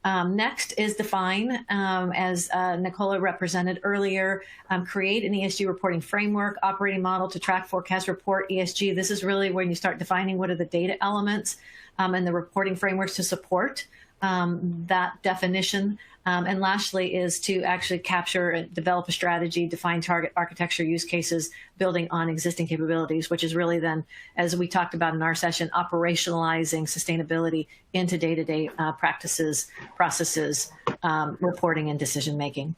Next is define, as Nicola represented earlier, create an ESG reporting framework, operating model to track, forecast, report ESG. This is really when you start defining what are the data elements and the reporting frameworks to support that definition. And lastly is to actually capture and develop a strategy, define target architecture, use cases, building on existing capabilities, which is really then, as we talked about in our session, operationalizing sustainability into day-to-day practices, processes, reporting, and decision-making.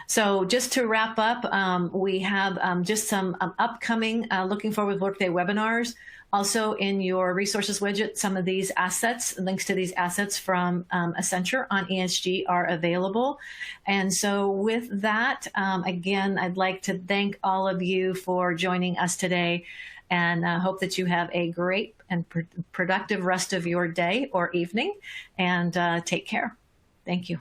So just to wrap up, we have just some upcoming Looking Forward with Workday webinars Also in your resources widget, some of these assets, links to these assets from Accenture on ESG are available. And so with that, again, I'd like to thank all of you for joining us today, and hope that you have a great and productive rest of your day or evening, and take care. Thank you.